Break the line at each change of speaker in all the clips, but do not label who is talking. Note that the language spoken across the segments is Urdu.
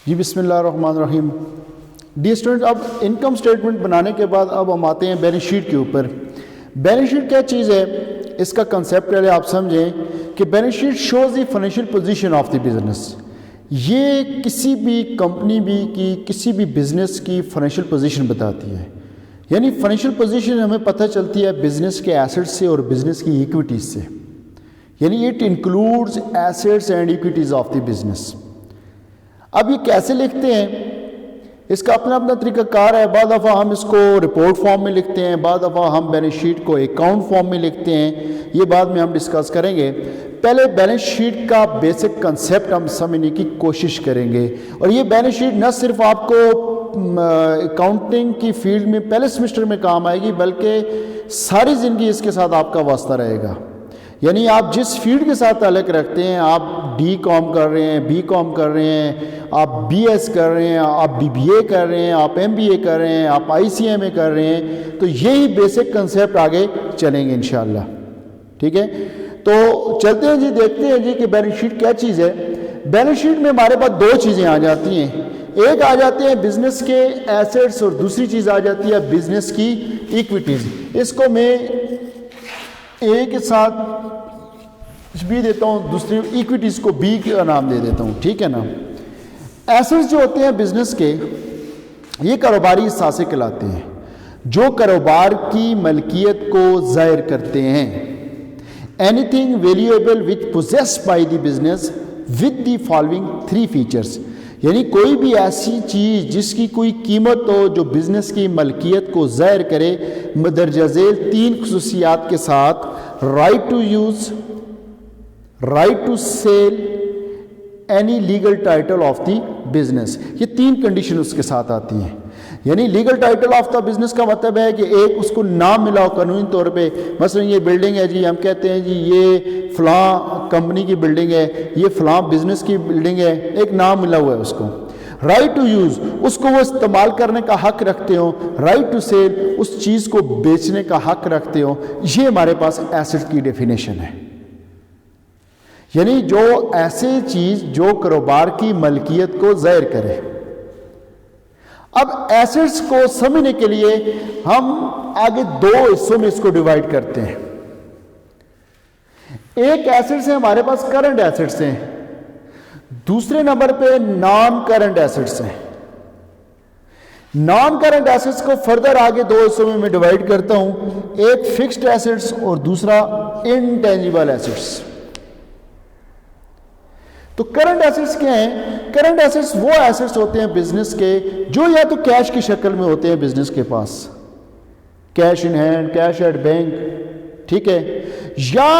جی بسم اللہ الرحمن الرحیم. ڈی اسٹوڈنٹ، اب انکم اسٹیٹمنٹ بنانے کے بعد اب ہم آتے ہیں بیلنس شیٹ کے اوپر. بیلنس شیٹ کیا چیز ہے، اس کا کنسیپٹ پہلے آپ سمجھیں کہ balance sheet shows the financial position of the business. یہ کسی بھی کمپنی کی کسی بھی بزنس کی فائنینشیل پوزیشن بتاتی ہے. یعنی فائنینشیل پوزیشن ہمیں پتہ چلتی ہے بزنس کے ایسٹس سے اور بزنس کی ایکویٹیز سے. یعنی it includes assets and equities of the business. اب یہ کیسے لکھتے ہیں، اس کا اپنا اپنا طریقہ کار ہے. بعض دفعہ ہم اس کو رپورٹ فارم میں لکھتے ہیں، بعض دفعہ ہم بیلنس شیٹ کو اکاؤنٹ فارم میں لکھتے ہیں. یہ بعد میں ہم ڈسکس کریں گے. پہلے بیلنس شیٹ کا بیسک کنسیپٹ ہم سمجھنے کی کوشش کریں گے. اور یہ بیلنس شیٹ نہ صرف آپ کو اکاؤنٹنگ کی فیلڈ میں پہلے سیمسٹر میں کام آئے گی، بلکہ ساری زندگی اس کے ساتھ آپ کا واسطہ رہے گا. یعنی آپ جس فیلڈ کے ساتھ تعلق رکھتے ہیں، آپ ڈی کام کر رہے ہیں، بی کام کر رہے ہیں، آپ بی ایس کر رہے ہیں، آپ بی بی اے کر رہے ہیں، آپ ایم بی اے کر رہے ہیں، آپ آئی سی ایم اے کر رہے ہیں، تو یہی بیسک کنسیپٹ آگے چلیں گے انشاءاللہ. ٹھیک ہے، تو چلتے ہیں جی، دیکھتے ہیں جی کہ بیلنس شیٹ کیا چیز ہے. بیلنس شیٹ میں ہمارے پاس دو چیزیں آ جاتی ہیں. ایک آ جاتے ہیں بزنس کے ایسٹس اور دوسری چیز آ جاتی ہے بزنس کی ایکویٹیز. اس کو میں ایک کے ساتھ بھی دیتا ہوں، دوسری ایکویٹیز کو بی کا نام دے دیتا ہوں. ٹھیک ہے نا. ایسٹس جو ہوتے ہیں بزنس کے، یہ کاروباری اثاثے کہلاتے ہیں جو کاروبار کی ملکیت کو ظاہر کرتے ہیں. Any thing valuable which possessed by the business with the following 3 features. یعنی کوئی بھی ایسی چیز جس کی کوئی قیمت ہو جو بزنس کی ملکیت کو ظاہر کرے، مندرجہ ذیل 3 خصوصیات کے ساتھ: right to use, right to sell, any legal title of the business. یہ 3 کنڈیشن اس کے ساتھ آتی ہیں. یعنی legal title of the business کا مطلب ہے کہ ایک اس کو نام ملا ہو قانونی طور پہ. مثلا یہ بلڈنگ ہے جی، ہم کہتے ہیں جی یہ فلاں کمپنی کی بلڈنگ ہے، یہ فلاں بزنس کی بلڈنگ ہے، ایک نام ملا ہوا ہے اس کو. رائٹ ٹو یوز، اس کو وہ استعمال کرنے کا حق رکھتے ہوں. رائٹ ٹو سیل، اس چیز کو بیچنے کا حق رکھتے ہوں. یہ ہمارے پاس ایسٹ کی ڈیفینیشن ہے. یعنی جو ایسے چیز جو کاروبار کی ملکیت کو ظاہر کرے. اب ایسٹس کو سمجھنے کے لیے ہم آگے 2 حصوں میں اس کو ڈیوائیڈ کرتے ہیں. ایک ایسٹس ہیں ہمارے پاس کرنٹ ایسٹس ہیں، دوسرے نمبر پہ نان کرنٹ ایسٹس ہیں. نان کرنٹ ایسٹس کو فردر آگے 2 حصوں میں ڈیوائیڈ کرتا ہوں. ایک فکسڈ ایسٹس اور دوسرا انٹینجیبل ایسٹس. تو کرنٹ ایسٹس کیا ہیں؟ کرنٹ ایسٹس وہ ایسٹس ہوتے ہیں بزنس کے جو یا تو کیش کی شکل میں ہوتے ہیں بزنس کے پاس، cash in hand, cash at bank. ٹھیک ہے، یا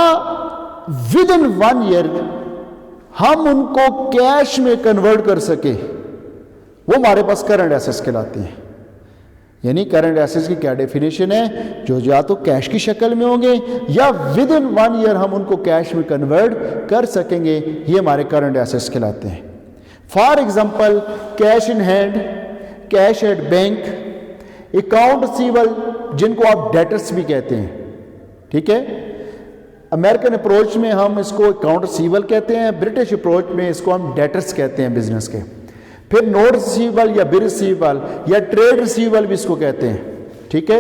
ود ان 1 ایئر ہم ان کو کیش میں کنورٹ کر سکے، وہ ہمارے پاس کرنٹ ایسٹس کہلاتے ہیں. یعنی کرنٹ ایسٹس کی کیا ڈیفینیشن ہے؟ جو یا تو کیش کی شکل میں ہوں گے یا ود ان 1 ایئر ہم ان کو کیش میں کنورٹ کر سکیں گے، یہ ہمارے کرنٹ ایسٹس کہلاتے ہیں. For example cash in hand, cash at bank, account receivable جن کو آپ ڈیٹرس بھی کہتے ہیں. ٹھیک ہے، امریکن اپروچ میں ہم اس کو اکاؤنٹ ریسیول کہتے ہیں، برٹش اپروچ میں اس کو ہم ڈیٹرس کہتے ہیں بزنس کے. پھر نوٹ ریسیول یا بل ریسیول یا ٹریڈ ریسیول بھی اس کو کہتے ہیں. ٹھیک ہے،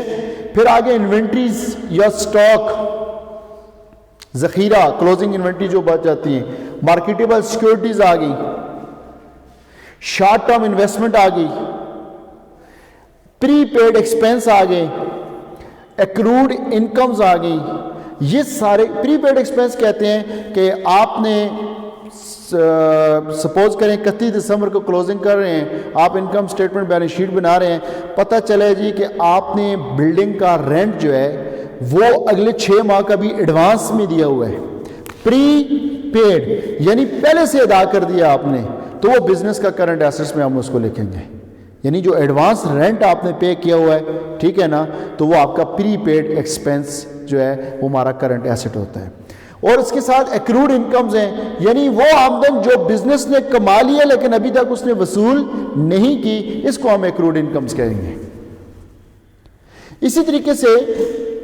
پھر آگے انوینٹریز یا سٹاک، ذخیرہ، کلوزنگ انوینٹری جو بچ جاتی ہیں، مارکیٹیبل سیکورٹیز آ گئی، شارٹ ٹرم انویسٹمنٹ آ گئی، پری پیڈ ایکسپینس آ گئے، ایکروڈ انکمز آ گئی. یہ سارے پری پیڈ ایکسپینس کہتے ہیں کہ آپ نے سپوز کریں 31 دسمبر کو کلوزنگ کر رہے ہیں، آپ انکم سٹیٹمنٹ بیلنس شیٹ بنا رہے ہیں، پتہ چلے جی کہ آپ نے بلڈنگ کا رینٹ جو ہے وہ اگلے 6 ماہ کا بھی ایڈوانس میں دیا ہوا ہے، پری پیڈ یعنی پہلے سے ادا کر دیا آپ نے، تو وہ بزنس کا کرنٹ ایسٹس میں ہم اس کو لکھیں گے. یعنی جو ایڈوانس رینٹ آپ نے پے کیا ہوا ہے، ٹھیک ہے نا، تو وہ آپ کا پری پیڈ ایکسپینس جو ہے وہ ہمارا کرنٹ ایسٹ ہوتا ہے. اور اس کے ساتھ ایکروڈ انکمز ہیں، یعنی وہ آمدن جو بزنس نے کما لی ہے لیکن ابھی تک اس نے وصول نہیں کی، اس کو ہم ایکروڈ انکمز کہیں گے. اسی طریقے سے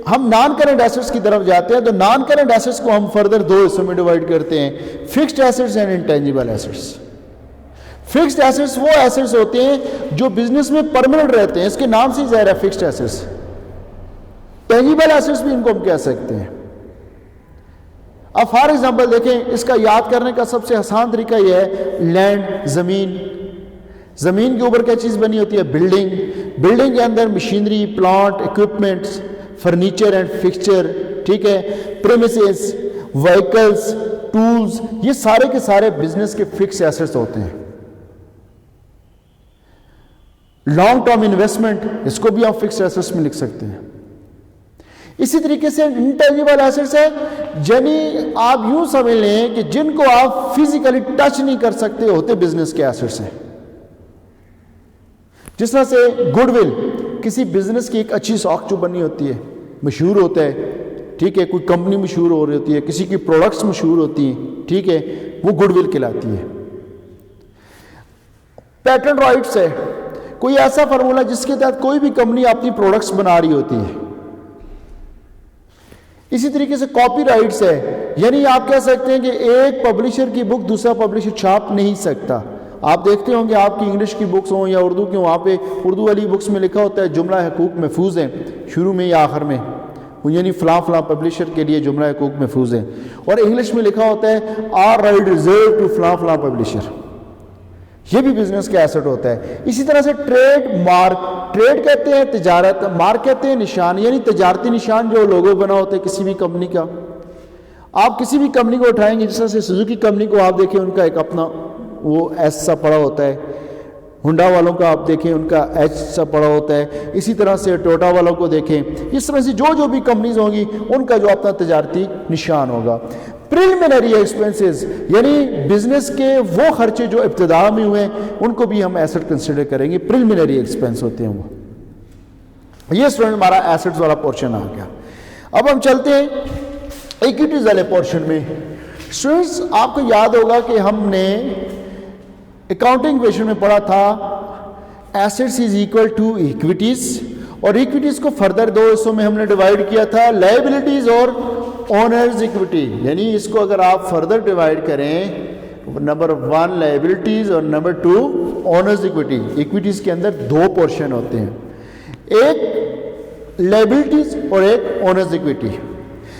ہم نان کرنٹ ایسٹس کی طرف جاتے ہیں. تو نان کرنٹ ایسٹس کو ہم فردر 2 حصوں میں ڈیوائڈ کرتے ہیں، fixed assets and intangible assets. Fixed assets وہ ایسٹس ہوتے ہیں جو بزنس میں پرماننٹ رہتے ہیں، اس کے نام سے ہی ظاہر ہے فکسڈ ایسٹس. ٹینجیبل ایسٹس بھی ان کو ہم کہہ سکتے ہیں. اب فار ایگزامپل دیکھیں، اس کا یاد کرنے کا سب سے آسان طریقہ یہ ہے لینڈ، زمین. زمین کے اوپر کیا چیز بنی ہوتی ہے؟ بلڈنگ. بلڈنگ کے اندر machinery, plant, equipments, furniture and fixture, ٹھیک ہے، پریمیسز، وہیکلز، ٹولز، یہ سارے کے سارے بزنس کے فکس ایسٹس ہوتے ہیں. لانگ ٹرم انویسٹمنٹ، اس کو بھی آپ فکس ایسٹس میں لکھ سکتے ہیں. اسی طریقے سے انٹینجیبل ایسٹس ہے، یعنی آپ یوں سمجھ لیں کہ جن کو آپ فزیکلی ٹچ نہیں کر سکتے ہوتے بزنس کے ایسٹس ہیں. جس طرح سے گڈ ول، کسی بزنس کی ایک اچھی ساکھ جو بنی ہوتی ہے، مشہور ہوتا ہے، ٹھیک ہے، کوئی کمپنی مشہور ہو رہی ہوتی ہے، کسی کی پروڈکٹس مشہور ہوتی ہیں، ٹھیک ہے، وہ گڈ ول کہلاتی ہے. پیٹنٹ رائٹس ہے، کوئی ایسا فارمولا جس کے تحت کوئی بھی کمپنی اپنی پروڈکٹس بنا رہی ہوتی ہے. اسی طریقے سے کاپی رائٹس ہے، یعنی آپ کہہ سکتے ہیں کہ ایک پبلشر کی بک دوسرا پبلشر چھاپ نہیں سکتا. آپ دیکھتے ہوں کہ آپ کی انگلش کی بکس ہوں یا اردو کی ہوں، وہاں پہ اردو والی بکس میں لکھا ہوتا ہے جملہ حقوق محفوظ ہیں شروع میں یا آخر میں، یعنی فلاں فلاں پبلشر کے لیے جملہ حقوق محفوظ ہیں. اور انگلش میں لکھا ہوتا ہے آر رائٹ ریزرو ٹو فلاں فلاں پبلشر. یہ بھی بزنس کا ایسٹ ہوتا ہے. اسی طرح سے ٹریڈ مارک، ٹریڈ کہتے ہیں تجارت، مارک کہتے ہیں نشان، یعنی تجارتی نشان جو لوگو بنا ہوتا ہے کسی بھی کمپنی کا. آپ کسی بھی کمپنی کو اٹھائیں گے، جس طرح سے سوزوکی کمپنی کو آپ دیکھیں، ان کا ایک اپنا وہ ایس سا پڑا ہوتا ہے. ہنڈا والوں کا آپ دیکھیں، ان کا ایچ سا پڑا ہوتا ہے. اسی طرح سے ٹوٹا والوں کو دیکھیں. اس طرح سے جو بھی کمپنیز ہوں گی ان کا جو اپنا تجارتی نشان ہوگا. پریلیمنری ایکسپینسز، یعنی بزنس کے وہ خرچے جو ابتدا میں ہوئے ان کو بھی ہم ایسٹ کنسیڈر کریں گے. پریلیمنری ایکسپینس ہوتے ہیں وہ. یہ اسٹوڈنٹ ہمارا ایسٹس والا پورشن آ گیا. اب ہم چلتے ہیں ایکویٹیز والے پورشن میں. اسٹوڈنٹس آپ کو یاد ہوگا کہ ہم نے اکاؤنٹنگ ایکویشن میں پڑھا تھا assets is equal to equities, اور ایکویٹیز کو فردر دو حصوں میں ہم نے ڈیوائڈ کیا تھا، لائبلٹیز اور اونرز ایکویٹی. یعنی اس کو اگر آپ فردر ڈیوائڈ کریں، نمبر 1 لائبلٹیز اور نمبر 2 اونرز ایکویٹی. ایکویٹیز کے اندر دو پورشن ہوتے ہیں، ایک لائبلٹیز اور ایک اونرز ایکویٹی.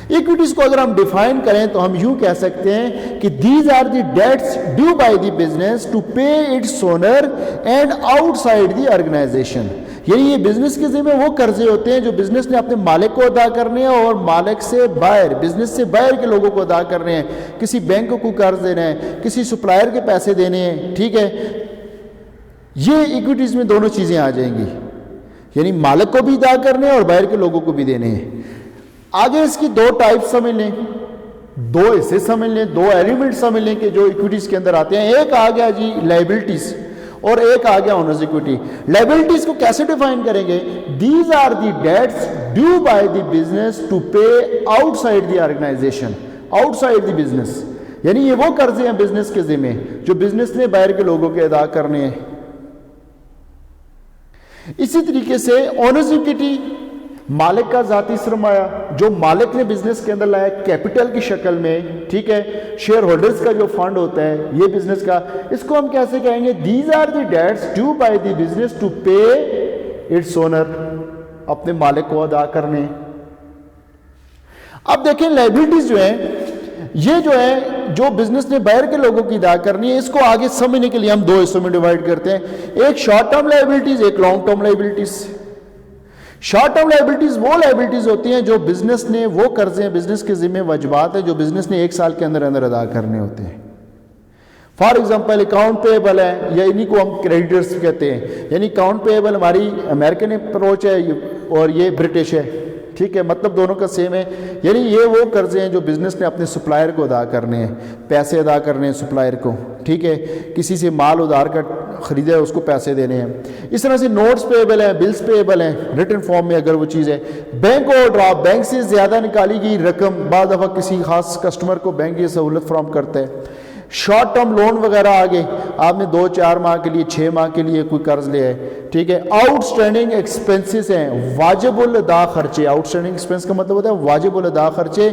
ایکویٹیز کو اگر ہم ڈیفائن کریں تو ہم یوں کہہ سکتے ہیں کہ these are the debts due by the business to pay its owner and outside the organization. یعنی یہ بزنس کے ذمہ وہ قرضے ہوتے ہیں جو بزنس نے اپنے مالک کو ادا کرنے ہیں اور مالک سے باہر، بزنس سے باہر کے لوگوں کو ادا کرنے ہیں. کسی بینک کو قرض دینا ہے، کسی سپلائر کے پیسے دینے ہیں، ٹھیک ہے. یہ ایکویٹیز میں دونوں چیزیں آ جائیں گی، یعنی مالک کو بھی ادا کرنے ہیں اور باہر کے لوگوں کو بھی دینے ہیں. آگے اس کی دو ٹائپ سمجھ لیں، دو حصے سمجھ لیں، دو ایلیمنٹ سمجھ لیں کہ جو ایکویٹیز کے اندر آتے ہیں. ایک آ گیا جی لائبلٹیز اور ایک آ گیا اونرز ایکویٹی. لائبلٹیز کو کیسے ڈیفائن کریں گے؟ These are the debts due by the business to pay outside the organization, outside the business. یعنی یہ وہ قرضے ہیں بزنس کے ذمہ جو بزنس نے باہر کے لوگوں کے ادا کرنے ہیں. اسی طریقے سے اونرز ایکویٹی مالک کا ذاتی سرمایہ جو مالک نے بزنس کے اندر لایا کیپٹل کی شکل میں، ٹھیک ہے. شیئر ہولڈرز کا جو فنڈ ہوتا ہے یہ بزنس کا، اس کو ہم کیسے کہیں گے؟ These are the debts due by the business to pay its owner, اپنے مالک کو ادا کرنے. اب دیکھیں لائبلٹیز جو ہیں، یہ جو ہے جو بزنس نے باہر کے لوگوں کی ادا کرنی ہے، اس کو آگے سمجھنے کے لیے ہم دو حصوں میں ڈیوائڈ کرتے ہیں، ایک شارٹ ٹرم لائبلٹیز، ایک long term liabilities. Short term liabilities وہ لائبلٹیز ہوتی ہیں جو بزنس نے، وہ قرضے ہیں بزنس کے ذمہ، واجبات ہیں جو بزنس نے ایک سال کے اندر ادا کرنے ہوتے ہیں. فار ایگزامپل اکاؤنٹ پیبل ہے، یا انہی کو ہم کریڈیٹرز کہتے ہیں. یعنی اکاؤنٹ پیبل ہماری امریکن اپروچ ہے اور یہ برٹش ہے، ٹھیک ہے، مطلب دونوں کا سیم ہے. یعنی یہ وہ قرضے ہیں جو بزنس نے اپنے سپلائر کو ادا کرنے ہیں، پیسے ادا کرنے ہیں سپلائر کو، ٹھیک ہے. کسی سے مال ادھار کر خریدا ہے اس کو پیسے دینے ہیں. اس طرح سے نوٹس پیبل ہیں، بلز پیبل ہیں ریٹن فارم میں اگر وہ چیز ہے. بینک اوور ڈرافٹ، بینک سے زیادہ نکالی گئی رقم بعض دفعہ کسی خاص کسٹمر کو بینک یہ سہولت فراہم کرتا ہے. شارٹ ٹرم لون وغیرہ آگے، آپ نے 2-4 ماہ کے لیے، 6 ماہ کے لیے کوئی قرض لیا ہے، ٹھیک ہے. آؤٹ اسٹینڈنگ ایکسپینسز ہیں، واجب الادا خرچے. آؤٹ اسٹینڈنگ ایکسپینس کا مطلب ہوتا ہے واجب الادا خرچے.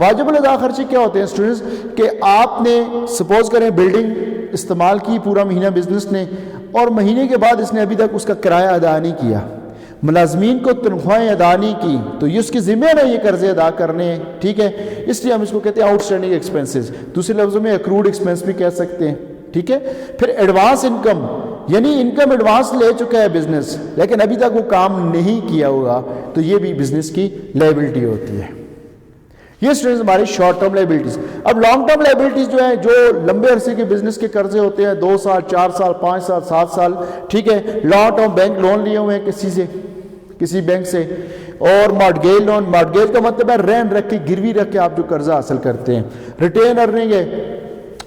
واجب الادا خرچے کیا ہوتے ہیں اسٹوڈنٹس؟ کہ آپ نے سپوز کریں بلڈنگ استعمال کی پورا مہینہ بزنس نے، اور مہینے کے بعد اس نے ابھی تک اس کا کرایہ ادا نہیں کیا، ملازمین کو تنخواہیں ادا نہیں کی، تو یہ اس کے ذمہ ہے یہ قرضے ادا کرنے ہیں، ٹھیک ہے، اس لیے ہم اس کو کہتے ہیں آؤٹ اسٹینڈنگ ایکسپینسز، دوسرے لفظوں میں اکروڈ ایکسپینس بھی کہہ سکتے ہیں، ٹھیک ہے۔ پھر ایڈوانس انکم، یعنی انکم ایڈوانس لے چکا ہے بزنس لیکن ابھی تک وہ کام نہیں کیا ہوگا، تو یہ بھی بزنس کی لائبلٹی ہوتی ہے۔ یہ اسٹوڈنٹس ہماری شارٹ ٹرم لائبلٹیز۔ اب لانگ ٹرم لائبلٹیز جو ہیں، جو لمبے عرصے کے بزنس کے قرضے ہوتے ہیں، 2 سال 4 سال 5 سال 7 سال، ٹھیک ہے، لانگ ٹرم بینک لون لیے ہوئے ہیں کسی بینک سے، اور مارٹگیج لون، مارٹگیج کا مطلب ہے رہن رکھ کے، گروی رکھ کے آپ جو قرضہ حاصل کرتے ہیں۔ ریٹین ارننگ ہے،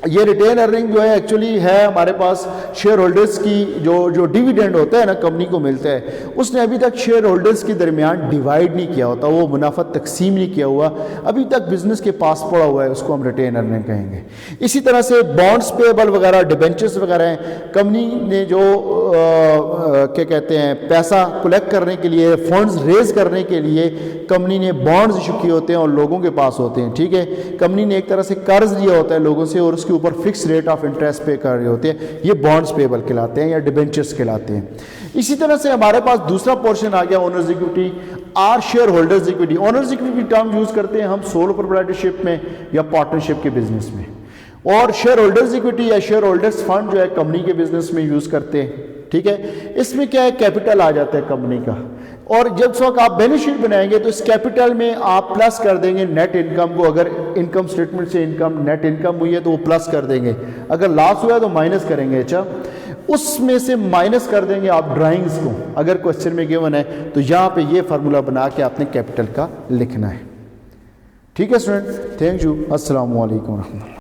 یہ ریٹین ارننگ جو ہے ایکچولی ہے ہمارے پاس شیئر ہولڈرز کی جو ڈیویڈینڈ ہوتا ہے نا کمپنی کو ملتا ہے، اس نے ابھی تک شیئر ہولڈرز کے درمیان ڈیوائیڈ نہیں کیا ہوتا، وہ منافع تقسیم نہیں کیا ہوا، ابھی تک بزنس کے پاس پڑا ہوا ہے، اس کو ہم ریٹین ارننگ کہیں گے۔ اسی طرح سے بانڈز پیبل وغیرہ، ڈیبینچرز وغیرہ ہیں، کمپنی نے جو کیا کہتے ہیں پیسہ کلیکٹ کرنے کے لیے، فنڈز ریز کرنے کے لیے کمپنی نے بانڈز ایشو کیے ہوتے ہیں اور لوگوں کے پاس ہوتے ہیں، ٹھیک ہے، کمپنی نے ایک طرح سے قرض لیا ہوتا ہے لوگوں سے اور اس کے اوپر fix rate of interest pay کر رہے ہوتے ہیں، یہ بانڈز پیبل کہلاتے ہیں یا ڈیبینچرز کہلاتے ہیں۔ اسی طرح سے ہمارے پاس دوسرا پورشن آ گیا اونرز ایکویٹی اور share holders equity. Owners equity term use کرتے ہیں ہم سول پروپرائٹرشپ میں یا پارٹنرشپ کے بزنس میں، اور شیئر ہولڈرز ایکویٹی یا شیئر ہولڈرز فنڈ جو ہے کمپنی کے بزنس میں یوز کرتے ہیں، ٹھیک ہے۔ اس میں کیا ہے، کیپٹل آ جاتا ہے کمپنی کا، اور جب وقت آپ بیلنس شیٹ بنائیں گے تو اس کیپٹل میں آپ پلس کر دیں گے نیٹ انکم کو، اگر انکم سٹیٹمنٹ سے انکم نیٹ انکم ہوئی ہے تو وہ پلس کر دیں گے، اگر لاس ہوا ہے تو مائنس کریں گے، اچھا اس میں سے مائنس کر دیں گے آپ ڈرائنگز کو، اگر کوسچن میں گیون ہے تو یہاں پہ یہ فارمولا بنا کے آپ نے کیپٹل کا لکھنا ہے، ٹھیک ہے اسٹوڈنٹ، تھینک یو، السلام علیکم ورحمۃ اللہ۔